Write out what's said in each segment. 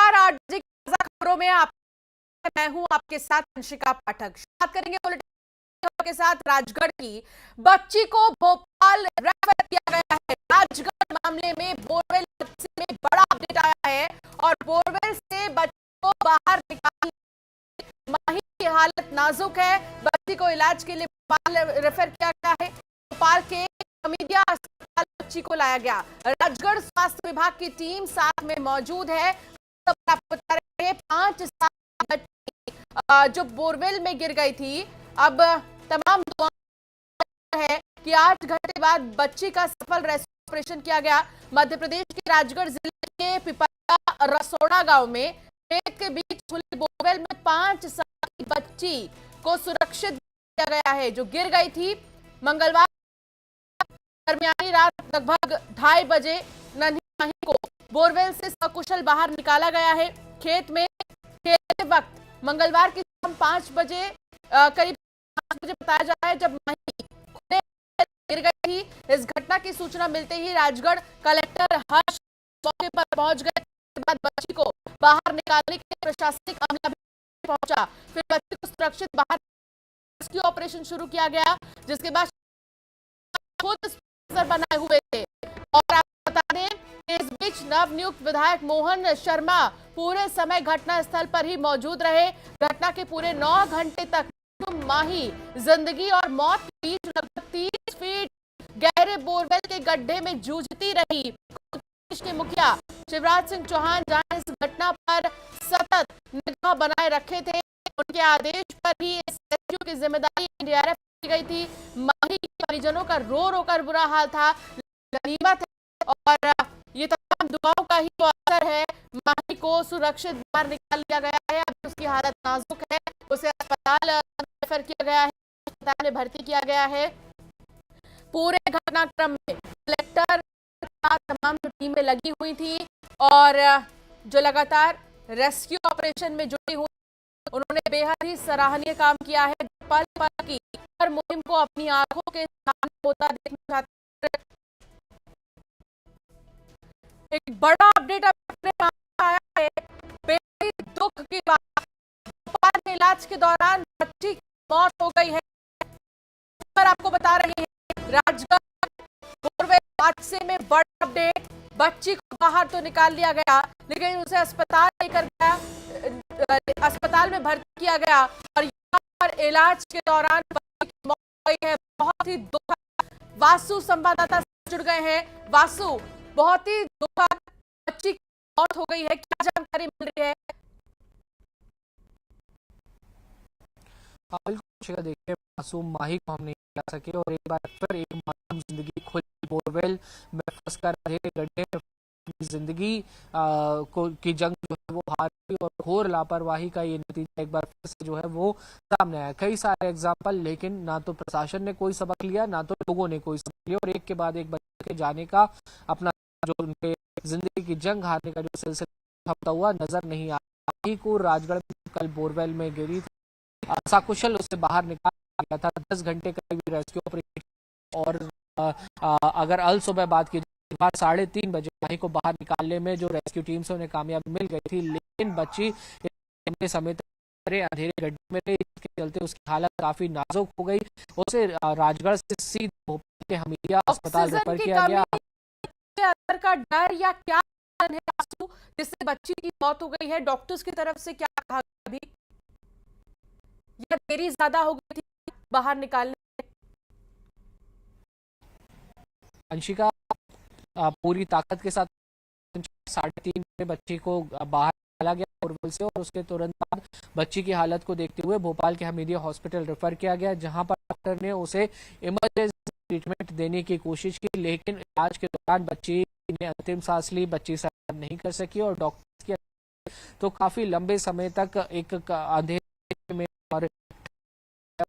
नमस्कार। 8 बजे की ताजा खबरों में मैं हूं आपके साथ अंशिका पाठक। बात करेंगे बुलेटिन के साथ राजगढ़ की बच्ची को भोपाल रेफर किया गया है। राजगढ़ मामले में बोरवेल हादसे में बड़ा अपडेट आया है और बोरवेल से बच्ची को बाहर निकाल, माही की हालत नाजुक है। बच्ची को इलाज के लिए भोपाल रेफर किया गया है। भोपाल के हमीदिया अस्पताल बच्ची को लाया गया। राजगढ़ स्वास्थ्य विभाग की टीम साथ में मौजूद है। आपको बता रहे हैं 5 साल बच्ची जो बोरवेल में गिर गई थी, अब तमाम दुआ है कि 8 घंटे बाद बच्ची का सफल रेस्क्यू ऑपरेशन किया गया। मध्य प्रदेश के राजगढ़ जिले के पिपरा रसोड़ा गांव में खेत के बीच खुले बोरवेल में 5 साल की बच्ची को सुरक्षित किया गया है, जो गिर गई थी। मंगलवार दरमियानी रात लगभग 2:30 बजे नन्ही माही को बोरवेल से सकुशल बाहर निकाला गया है। खेत में खेलते वक्त मंगलवार की शाम 5 बजे करीब 5 बजे बताया जा रहा है जब माही खुले गिर गई थी। इस घटना की सूचना मिलते ही राजगढ़ कलेक्टर हर्ष मौके पर पहुंच गए। इसके बाद बच्ची को बाहर निकालने के लिए प्रशासनिक अमला भी पहुंचा। फिर बच्ची को सुरक्षित बाहर रेस्क्यू ऑपरेशन शुरू किया गया, जिसके बाद खुद बनाए हुए थे। और आपको बता दें, इस बीच नवनियुक्त विधायक मोहन शर्मा पूरे समय घटना स्थल पर ही मौजूद रहे। घटना के पूरे 9 घंटे तक माही जिंदगी और मौत के बीच लगभग 30 फीट गहरे बोरवेल के गड्ढे में जूझती रही। प्रदेश के मुखिया शिवराज सिंह चौहान जहां इस घटना पर सतत निगाह बनाए रखे थे, उनके आदेश पर ही इस रेस्क्यू की जिम्मेदारी एनडीआरएफ की गई थी। माही के परिजनों का रो रो कर बुरा हाल था। गनीमत है और ये तमाम दुआओं का ही तो असर है। माही को सुरक्षित बाहर निकाल लिया गया है। अब उसकी हालत नाजुक है, उसे अस्पताल रेफर किया गया है, अस्पताल में भर्ती किया गया है। पूरे घटनाक्रम में कलेक्टर तमाम जो टीमें लगी हुई थी और जो लगातार रेस्क्यू ऑपरेशन में जुटी हुई, उन्होंने बेहद ही सराहनीय काम किया है। पल पल की हर मुहिम को अपनी आंखों के सामने होता देखना चाहते हैं। एक बड़ा अपडेट अपने पास आया है। बेहद दुख की बात, भोपाल में इलाज के दौरान बच्ची की मौत हो गई है। पर आपको बता रहे हैं राजगढ़ बोरवेल हादसे में बड़ा अपडेट। बच्ची को बाहर तो निकाल लिया गया, लेकिन उसे अस्पताल लेकर गया, अस्पताल में भर्ती किया गया और यहाँ पर इलाज के दौरान बच्ची की मौत हो गई है। बहुत ही दुखद। वासु संवाददाता जुड़ गए हैं। वासु, बहुत ही दुखद, बच्ची की मौत हो गई है, क्या जानकारी मिल रही है? बिल्कुल देखिए, मासूम माही को हम नहीं ला सके और एक बार फिर एक मासूम जिंदगी खुली बोरवेल में फंस कर रहे गड्ढे में जिंदगी की जंग जो है वो हारी और घोर लापरवाही का ये नतीजा एक बार फिर से जो है वो सामने आया। कई सारे एग्जाम्पल, लेकिन ना तो प्रशासन ने कोई सबक लिया, ना तो लोगों ने कोई सबक लिया और एक के बाद एक बच्चे के जाने का अपना जो उनके जिंदगी की जंग हारने का जो सिलसिला थमता हुआ नजर नहीं आया। को राजगढ़ कल बोरवेल में गिरी सकुशल उसे बाहर निकाला गया था। 10 घंटे का रेस्क्यू ऑपरेशन और अगर अल सुबह बात की जाए 3:30 बजे माही को बाहर निकालने में जो रेस्क्यू टीम से उन्हें कामयाबी मिल गई थी, लेकिन बच्ची समय तक अंधेरे गड्ढे में रही, इसके चलते उसकी हालत काफी नाजुक हो गई। उसे राजगढ़ से सीधे भोपाल के हमीदिया अस्पताल रेफर किया गया। अंदर का डर या क्या है जिससे बच्ची की मौत हो गई है? डॉक्टर्स की तरफ से क्या कहा अभी, या देरी ज्यादा हो गई थी बाहर निकालने? अंशिका, पूरी ताकत के साथ 3:30 बजे बच्ची को बाहर निकाला गया बोरवेल से और उसके तुरंत बाद बच्ची की हालत को देखते हुए भोपाल के हमीदिया हॉस्पिटल रेफर किया गया, जहां पर डॉक्टर ने उसे इमरजेंसी ट्रीटमेंट देने की कोशिश की, लेकिन इलाज के दौरान बच्ची ने अंतिम सांस ली। बच्ची सर्वाइव नहीं कर सकी और डॉक्टर की तो काफी लंबे समय तक एक अंधेरे में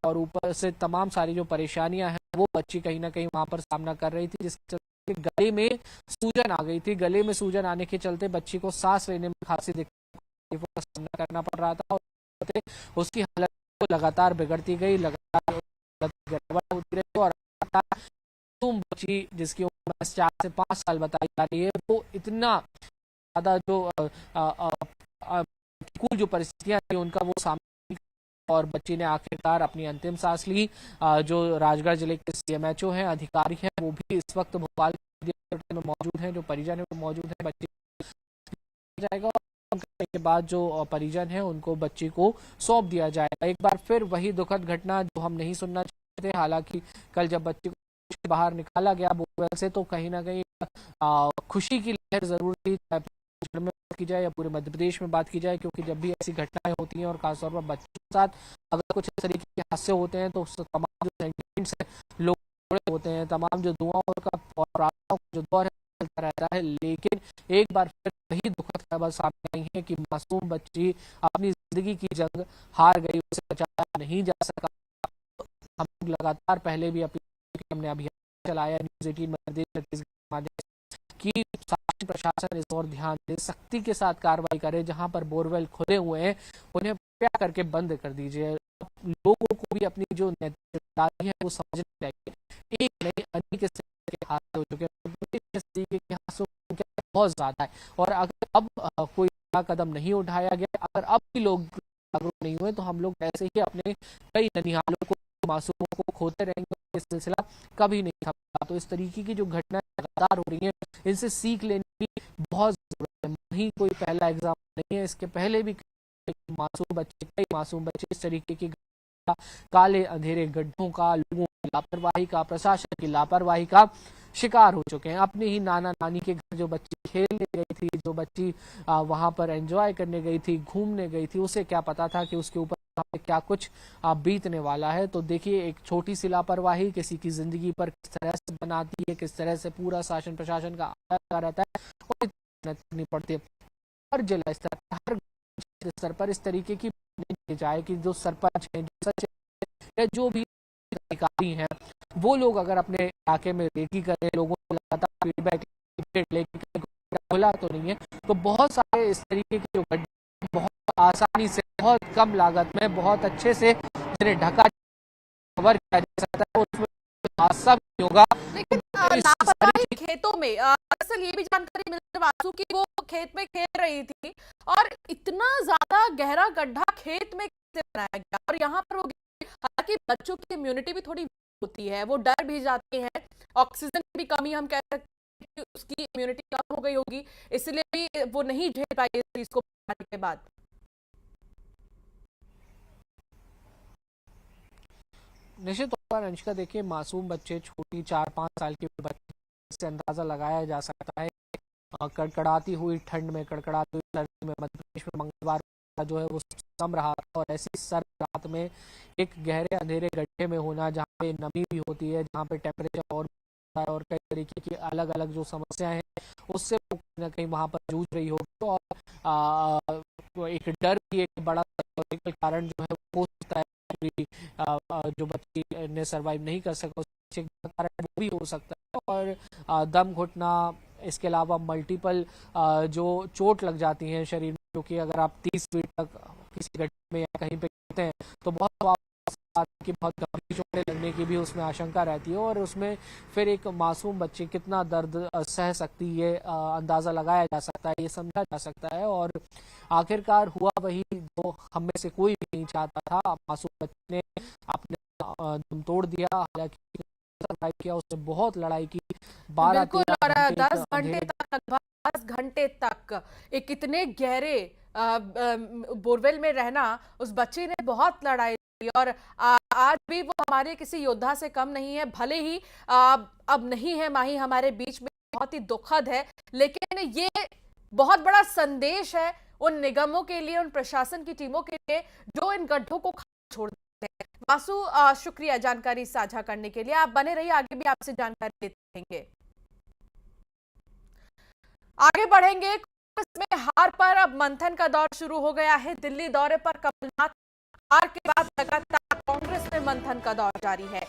और ऊपर से तमाम सारी जो परेशानियां हैं वो बच्ची कहीं ना कहीं वहां पर सामना कर रही थी, जिसके चलते गले में सूजन आ गई थी। गले में सूजन आने के चलते बच्ची को सांस लेने में खासी दिक्कत का सामना करना पड़ रहा था और उसकी हालत को लगातार बिगड़ती गई, लगातार गड़बड़ होती रही और बच्ची जिसकी उम्र 4 से 5 साल बताई जा रही है, वो इतना ज्यादा जो प्रतिकूल जो परिस्थितियां थी उनका वो सामना और बच्ची ने आखिरकार अपनी अंतिम सांस ली। जो राजगढ़ जिले के सीएमएचओ हैं, अधिकारी हैं, वो भी इस वक्त भोपाल में मौजूद हैं। जो परिजन है वो मौजूद है। बच्ची जाएगा और करने के बाद जो परिजन है उनको बच्ची को सौंप दिया जाएगा। एक बार फिर वही दुखद घटना जो हम नहीं सुनना चाहते थे। हालांकि कल जब बच्ची को बाहर निकाला गया बोरवेल से तो कहीं ना कहीं खुशी की लहर जरूर थी, चाहे में बात की जाए या पूरे मध्य प्रदेश में बात की जाए, क्योंकि जब भी ऐसी घटनाएं होती हैं और खासतौर पर बच्चों के साथ अगर कुछ इस तरीके के हादसे होते हैं तो तमाम जो सेंटिमेंट्स हैं लोग होते हैं, तमाम जो दुआओं का और प्रार्थनाओं का जो दौर है चलता रहता है। लेकिन एक बार फिर वही दुखद खबर सामने आई है कि मासूम बच्ची अपनी जिंदगी की जंग हार गई, उसे बचाया नहीं जा सका। हम लगातार पहले भी अपील हमने अभियान चलाया न्यूज़ 18 मध्य प्रदेश छत्तीसगढ़ के माध्यम से कि शासन प्रशासन इस और ध्यान दे, सख्ती के साथ कार्रवाई करे। जहां पर बोरवेल खुले हुए हैं उन्हें कृपया करके बंद कर दीजिए। लोगों को भी अपनी जो नैतिक जिम्मेदारी है वो समझनी चाहिए। एक नहीं अनेक इस तरह के हादसे हो चुके हैं, इस तरीके के हादसों की संख्या बहुत ज्यादा है। और अगर अब कोई बड़ा कदम नहीं उठाया गया, अगर अब भी लोग जागरूक नहीं हुए तो हम लोग ऐसे ही अपने कई ननिहालों को, मासूमों को खोते रहेंगे। ये सिलसिला कभी नहीं थमता। तो इस तरीके की जो घटनाएं लगातार हो रही हैं इनसे सीख लेने की बहुत जरूरत है। वही कोई पहला एग्जाम नहीं है, इसके पहले भी कई मासूम बच्चे इस तरीके की काले अंधेरे गड्ढों का, लोगों की लापरवाही का, प्रशासन की लापरवाही का शिकार हो चुके हैं। अपने ही नाना नानी के घर जो बच्ची खेलने गई थी, जो बच्ची वहां पर एंजॉय करने गई थी, घूमने गई थी, उसे क्या पता था कि उसके ऊपर क्या कुछ बीतने वाला है। तो देखिए, एक छोटी सी लापरवाही किसी की जिंदगी पर किस तरह से बनाती है, किस तरह से पूरा शासन प्रशासन का आया रहता है और करनी पड़ती है। हर जिला स्तर, हर स्तर पर इस तरीके की जाए कि जो सरपंच है, जो सचिव, जो भी अधिकारी हैं, वो लोग अगर अपने इलाके में रेकी करें, लोगों को लगातार फीडबैक लेके खुला तो नहीं है, तो बहुत सारे इस तरीके के जो गड्ढे बहुत आसानी से, बहुत कम लागत में, बहुत अच्छे से जिन्हें ढका कवर किया जा सकता है, उसमें हादसा भी होगा। लेकिन लापरवाही खेतों में दरअसल ये भी जानकारी मिल रही वासु की वो खेत में खेल रही थी और इतना ज्यादा गहरा गड्ढा खेत में कैसे बनाया गया। और यहाँ पर वो, हालांकि बच्चों की इम्यूनिटी भी थोड़ी होती है, वो डर भी जाते हैं, ऑक्सीजन की भी कमी हम कह सकते हैं कि उसकी इम्यूनिटी कम हो गई होगी, इसलिए भी वो नहीं झेल पाई इस चीज को के बाद। निश्चित तौर पर अंशिका, देखिए, मासूम बच्चे, छोटी 4-5 साल के बच्चे से अंदाजा लगाया जा सकता है। कड़कड़ाती हुई ठंड में, कड़कड़ाती हुई सर्दी में मध्य प्रदेश में मंगलवार जो है वो सम रहा था। और ऐसी सर्द रात में एक गहरे अंधेरे गड्ढे में होना, जहाँ पे नमी भी होती है, जहाँ पे टेम्परेचर और कई तरीके की अलग अलग जो समस्याएं हैं उससे कहीं ना कहीं वहां पर जूझ रही होगी। और एक डर भी एक बड़ा कारण जो है हो सकता है, जो बच्ची ने सरवाइव नहीं कर सका उसके कारण वो भी हो सकता है। और दम घुटना, इसके अलावा मल्टीपल जो चोट लग जाती हैं शरीर में, क्योंकि अगर आप 30 फीट तक किसी गड्ढे में या कहीं पे गिरते हैं तो बहुत गंभीर चोटें लगने की भी उसमें आशंका रहती है। और उसमें फिर एक मासूम बच्ची कितना दर्द सह सकती है, अंदाजा लगाया जा सकता है, ये समझा जा सकता है। और आखिरकार हुआ वही जो हम में से कोई भी नहीं चाहता था। मासूम बच्चे ने अपने दम तोड़ दिया। हालांकि किया, उसने बहुत लड़ाई की, 12-13 10 घंटे तक, लगभग 10 घंटे तक एक कितने गहरे बोरवेल में रहना, उस बच्चे ने बहुत लड़ाई की। और आज भी वो हमारे किसी योद्धा से कम नहीं है। भले ही अब नहीं है माही हमारे बीच में, बहुत ही दुखद है, लेकिन ये बहुत बड़ा संदेश है उन निगमों के लिए, उन प्रशासन की टीमों के लिए जो इन गड्ढों को छोड़ देते हैं। वासु, शुक्रिया जानकारी साझा करने के लिए। आप बने रहिए, आगे भी आपसे जानकारी देते रहेंगे। आगे बढ़ेंगे। कांग्रेस में हार पर अब मंथन का दौर शुरू हो गया है। दिल्ली दौरे पर कमलनाथ, हार के बाद लगातार कांग्रेस में मंथन का दौर जारी है।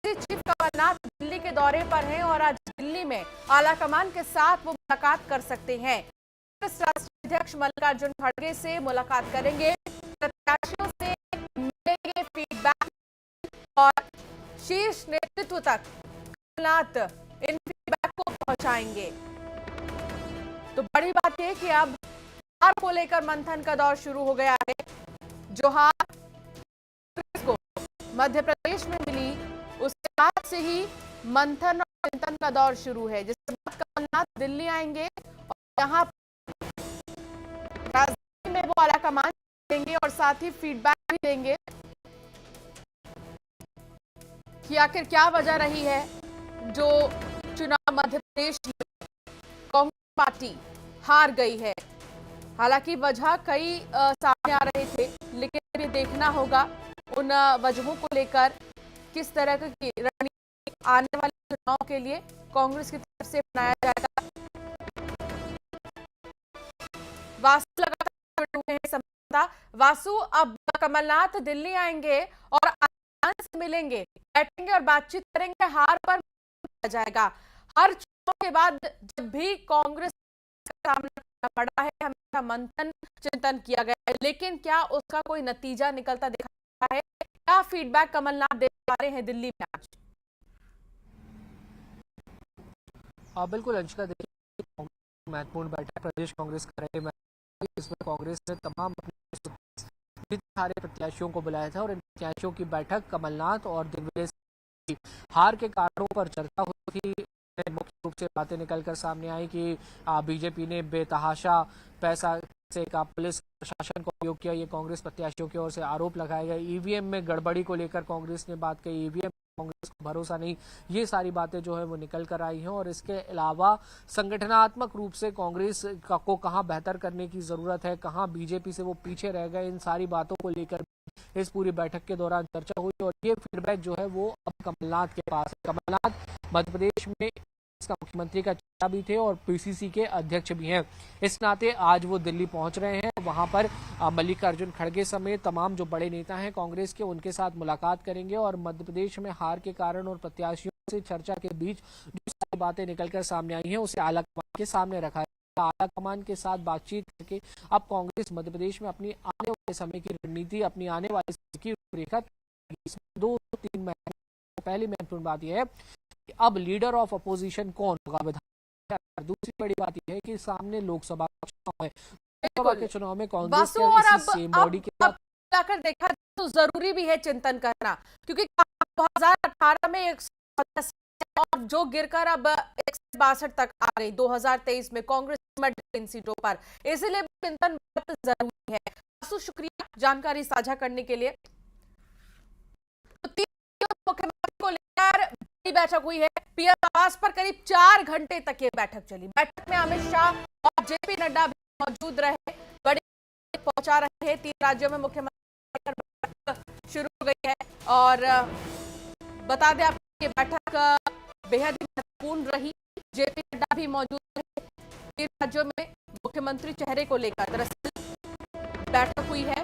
चीफ कमलनाथ दिल्ली के दौरे पर हैं और आज दिल्ली में आलाकमान के साथ वो मुलाकात कर सकते हैं। कांग्रेस राष्ट्रीय अध्यक्ष मल्लिकार्जुन खड़गे से मुलाकात करेंगे, प्रत्याशियों से मिलेंगे फीडबैक और शीर्ष नेतृत्व तक कमलनाथ इन फीडबैक को पहुंचाएंगे। तो बड़ी बात यह कि अब हार को लेकर मंथन का दौर शुरू हो गया है। जो हार कांग्रेस को मध्य प्रदेश में मिली, उसके बाद से ही मंथन और चिंतन का दौर शुरू है, जिसके बाद कमलनाथ दिल्ली आएंगे और यहाँ राजधानी में वो आलाकमान देंगे और साथ ही फीडबैक भी देंगे कि आखिर क्या वजह रही है जो चुनाव मध्य प्रदेश में कांग्रेस पार्टी हार गई है। हालांकि वजह कई सामने आ रहे थे, लेकिन ये देखना होगा उन वजहों को लेकर किस तरह की रणनीति आने वाले चुनाव के लिए कांग्रेस की तरफ से बनाया जाएगा। वासु लगातार जुड़े हैं संवाददाता। वासु, अब कमलनाथ दिल्ली आएंगे और से मिलेंगे, बैठेंगे और बातचीत करेंगे, हार पर जाएगा। हर चुनाव के बाद जब भी कांग्रेस का सामना करना पड़ा है, हमेशा मंथन चिंतन किया गया है, लेकिन क्या उसका कोई नतीजा निकलता दिखा है? क्या फीडबैक कमलनाथ दे पा रहे हैं दिल्ली में आज? बिल्कुल अंशिका, देखिए महत्वपूर्ण बैठक प्रदेश कांग्रेस कर रहे, इसमें कांग्रेस ने तमाम अपने सारे प्रत्याशियों को बुलाया था और इन प्रत्याशियों की बैठक कमलनाथ और दिग्विजय सिंह हार के कारणों पर चर्चा हुई थी। मुख्य रूप से बातें निकलकर सामने आई कि बीजेपी ने बेतहाशा पैसा से का पुलिस प्रशासन को उपयोग किया, ये कांग्रेस प्रत्याशियों की ओर से आरोप लगाए गए। ईवीएम में गड़बड़ी को लेकर कांग्रेस ने बात कही, ईवीएम कांग्रेस को भरोसा नहीं, ये सारी बातें जो है वो निकल कर आई हैं। और इसके अलावा संगठनात्मक रूप से कांग्रेस को कहां बेहतर करने की जरूरत है, कहां बीजेपी से वो पीछे रह गए, इन सारी बातों को लेकर इस पूरी बैठक के दौरान चर्चा हुई। और ये फीडबैक जो है वो अब कमलनाथ के पास है। कमलनाथ मध्य प्रदेश में इसका मुख्यमंत्री का चेहरा भी थे और पीसीसी के अध्यक्ष भी हैं, इस नाते आज वो दिल्ली पहुंच रहे हैं। वहां पर मल्लिकार्जुन खड़गे समेत तमाम जो बड़े नेता हैं कांग्रेस के, उनके साथ मुलाकात करेंगे और मध्य प्रदेश में हार के कारण और प्रत्याशियों से चर्चा के बीच जो सारी बातें निकलकर सामने आई हैं उसे आलाकमान के सामने रखा है। आलाकमान के साथ बातचीत करके अब कांग्रेस मध्य प्रदेश में अपनी आने वाले समय की रणनीति, अपनी आने वाले समय की रूपरेखा 2-3 महीने। पहली महत्वपूर्ण बात यह है कि अब लीडर ऑफ अपोजिशन कौन होगा विधानसभा। दूसरी बड़ी बात यह है कि सामने लोकसभा चुनाव है, लोकसभा के चुनाव में कांग्रेस के इसी सेम बॉडी के साथ जाकर देखा तो जरूरी भी है चिंतन करना, क्योंकि 2018 में 100 और जो गिरकर अब 162 तक आ गई 2023 में कांग्रेस इन सीटों पर, इसलिए चिंतन बहुत जरूरी है। शुक्रिया जानकारी साझा करने के लिए। मुख्यमंत्री को लेकर बड़ी बैठक हुई है, पीएम आवास पर करीब 4 घंटे तक ये बैठक चली। बैठक में अमित शाह और जेपी नड्डा भी मौजूद रहे, बड़ी पहुंचा रहे हैं। 3 राज्यों में मुख्यमंत्री शुरू हो गई है और बता दें आपको ये बैठक बेहद महत्वपूर्ण रही। जेपी नड्डा भी मौजूद रहे। 3 राज्यों में मुख्यमंत्री चेहरे को लेकर दरअसल बैठक हुई है,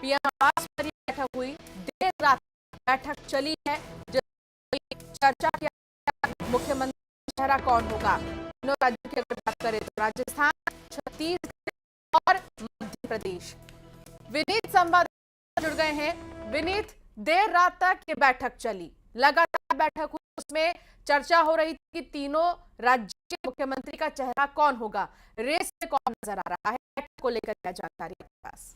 पीएम आवास पर बैठक हुई, देर रात बैठक चली है, चर्चा किया मुख्यमंत्री चेहरा कौन होगा। दोनों राज्यों की अगर बात करें तो राजस्थान, छत्तीसगढ़ और मध्य प्रदेश। विनीत संवाददाता जुड़ गए हैं। विनीत, देर रात तक ये बैठक चली, लगातार बैठक हुई, उसमें चर्चा हो रही थी कि तीनों राज्य के मुख्यमंत्री का चेहरा कौन होगा, रेस में कौन नजर आ रहा है, को लेकर क्या जानकारी आपके पास?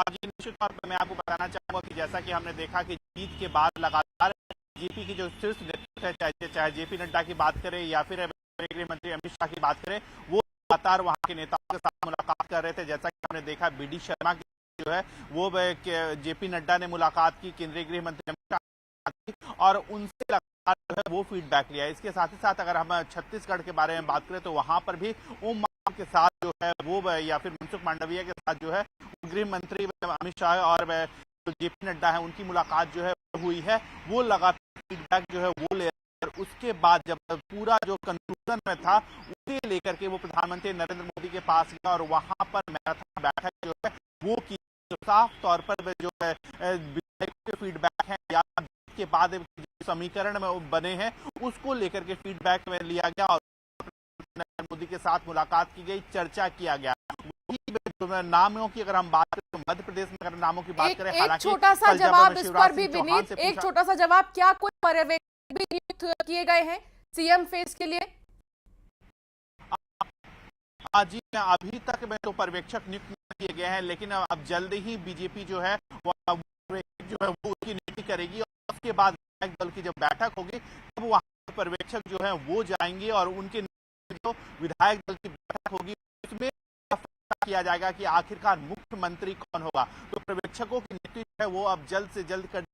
जी निश्चित तौर पर मैं आपको बताना चाहूंगा कि जैसा कि हमने देखा कि जीत के बाद लगातार बीजेपी की जो शीर्ष नेतृत्व है, चाहे जेपी नड्डा की बात करें या फिर गृह मंत्री अमित शाह की बात करें, वो लगातार वहां के नेताओं के साथ मुलाकात कर रहे थे। जैसा कि हमने देखा बीडी शर्मा की जो है वो जेपी नड्डा ने मुलाकात की, केंद्रीय गृह मंत्री अमित शाह, और उनसे लगातार जो है वो फीडबैक लिया। इसके साथ ही साथ अगर हम छत्तीसगढ़ के बारे में बात करें तो वहां पर भी ओम के साथ जो है वो या फिर मनसुख मांडविया के साथ जो है गृह मंत्री अमित शाह और जेपी नड्डा है उनकी मुलाकात जो है हुई है। वो लगातार फीडबैक जो है वो ले, उसके बाद जब पूरा जो कंक्लूजन में था उसे लेकर के वो प्रधानमंत्री नरेंद्र मोदी के पास गया और वहां पर मैराथन बैठक जो है वो की। तो साफ तौर पर जो है फीडबैक है या के बाद समीकरण में बने हैं उसको लेकर के फीडबैक में लिया गया और नरेंद्र मोदी के साथ मुलाकात की गई, चर्चा किया गया। नामों की अगर हम बात करें तो मध्य प्रदेश में अगर नामों की बात करें, एक छोटा सा जवाब इस पर भी विनीत, एक छोटा सा जवाब, क्या कोई पर्यवेक्षक भी नियुक्त किए गए हैं सीएम फेस के लिए? जी अभी तक में तो पर्यवेक्षक नियुक्त नहीं किए गए हैं, लेकिन अब जल्द ही बीजेपी जो है वो उसकी नियुक्ति करेगी और उसके बाद विधायक दल की जब बैठक होगी तब वहां पर्यवेक्षक जो है वो जाएंगे और उनके जो विधायक दल की बैठक होगी उसमें फैसला किया जाएगा कि आखिरकार मुख्यमंत्री कौन होगा। तो पर्यवेक्षकों की नियुक्ति है वो अब जल्द से जल्द कर,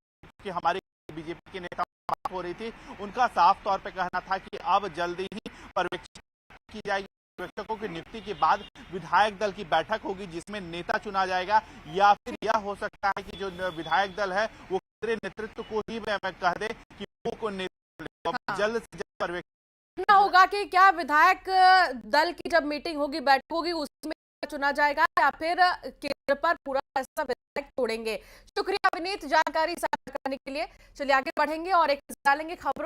कि हमारे बीजेपी के नेता बात हो रही थी, उनका साफ तौर पे कहना था कि अब जल्दी ही पर्यवेक्षक की जाएगी। पर्यवेक्षकों की नियुक्ति के बाद विधायक दल की बैठक होगी जिसमें नेता चुना जाएगा, या फिर यह हो सकता है कि जो विधायक दल है वो केंद्रीय नेतृत्व को ही कह दे कि वो को नेतृत्व जल्द से जल्द पर्यवेक्षक होगा कि क्या विधायक दल की जब मीटिंग होगी, बैठक होगी, उसमें चुना जाएगा या फिर केंद्र पर पूरा ऐसा विधायक छोड़ेंगे। शुक्रिया विनीत जानकारी साझा करने के लिए। चलिए आगे बढ़ेंगे और एक डालेंगे खबरों